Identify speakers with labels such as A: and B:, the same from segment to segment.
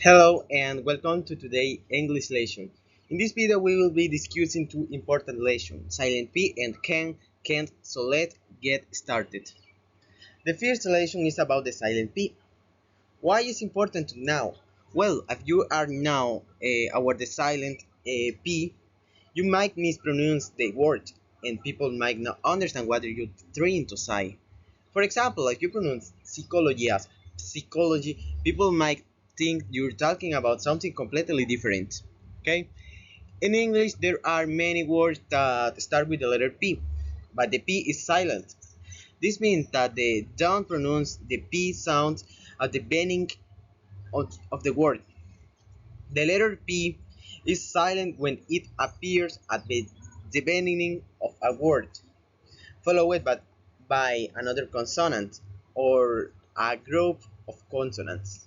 A: Hello and welcome to today's English lesson. In this video we will be discussing two important lessons, silent P and can't, so let's get started. The first lesson is about the silent P. Why is important to know? Well, if you are now about the silent P, you might mispronounce the word and people might not understand what you're trying to say. For example, if you pronounce psychology as psychology, people might think you're talking about something completely different. Okay? In English, there are many words that start with the letter P, but the P is silent. This means that they don't pronounce the P sound at the beginning of the word. The letter P is silent when it appears at the beginning of a word, followed by another consonant or a group of consonants.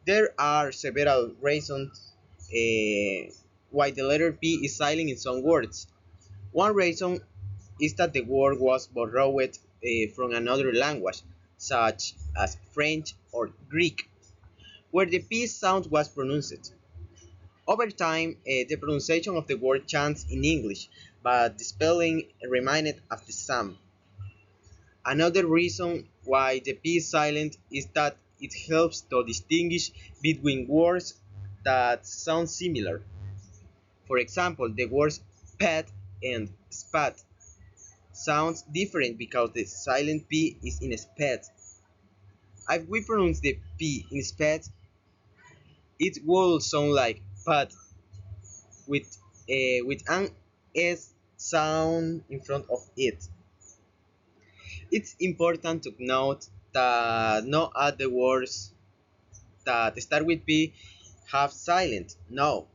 A: There are several reasons why the letter P is silent in some words. One reason is that the word was borrowed from another language, such as French or Greek, where the P sound was pronounced. Over time, the pronunciation of the word changed in English, but the spelling remained as the same. Another reason why the P is silent is that it helps to distinguish between words that sound similar. For example, the words pet and spat sounds different because the silent P is in spat. If we pronounce the P in spat, it will sound like pat with an S sound in front of it. It's important to note that not all the words that start with P have silent. No.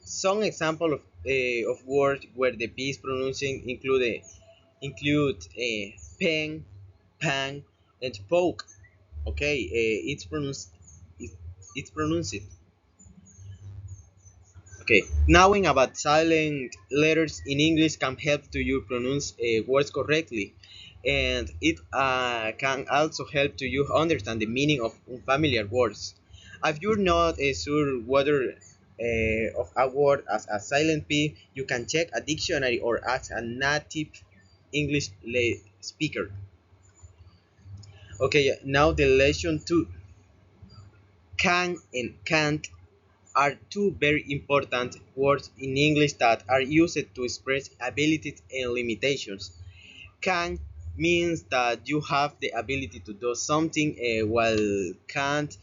A: Some examples of words where the P is pronouncing include pen, pan, and poke. Okay, it, it's pronounced. Okay, knowing about silent letters in English can help to you pronounce words correctly, and it can also help to you understand the meaning of unfamiliar words. If you're not sure whether of a word as a silent P, you can check a dictionary or ask a native English speaker. Okay, now the lesson two. Can and can't are two very important words in English that are used to express abilities and limitations. Can means that you have the ability to do something, while can't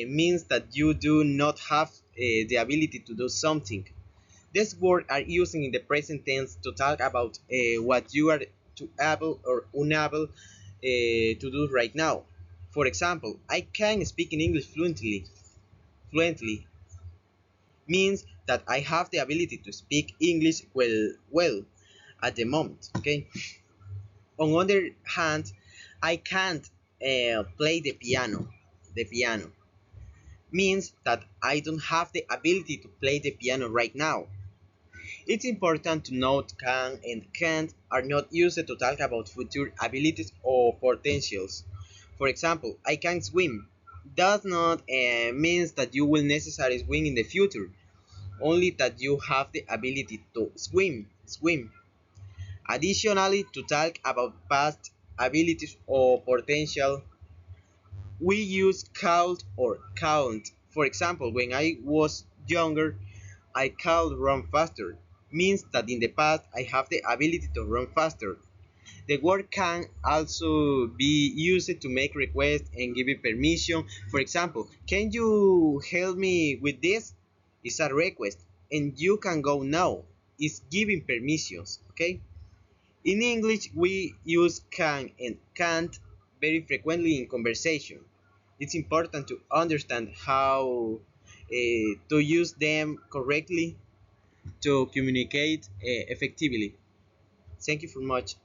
A: means that you do not have the ability to do something. These words are used in the present tense to talk about what you are to able or unable to do right now. For example, I can speak in English fluently means that I have the ability to speak English well at the moment. Okay. On other hand, I can't play the piano. The piano means that I don't have the ability to play the piano right now. It's important to note can and can't are not used to talk about future abilities or potentials. For example, I can swim does not means that you will necessarily swim in the future, only that you have the ability to swim. Additionally, to talk about past abilities or potential, we use count or count. For example, when I was younger, I could run faster. Means that in the past I have the ability to run faster. The word can also be used to make requests and give it permission. For example, can you help me with this? It's a request, and you can go now. It's giving permissions. Okay. In English, we use can and can't very frequently in conversation. It's important to understand how to use them correctly to communicate effectively. Thank you for much.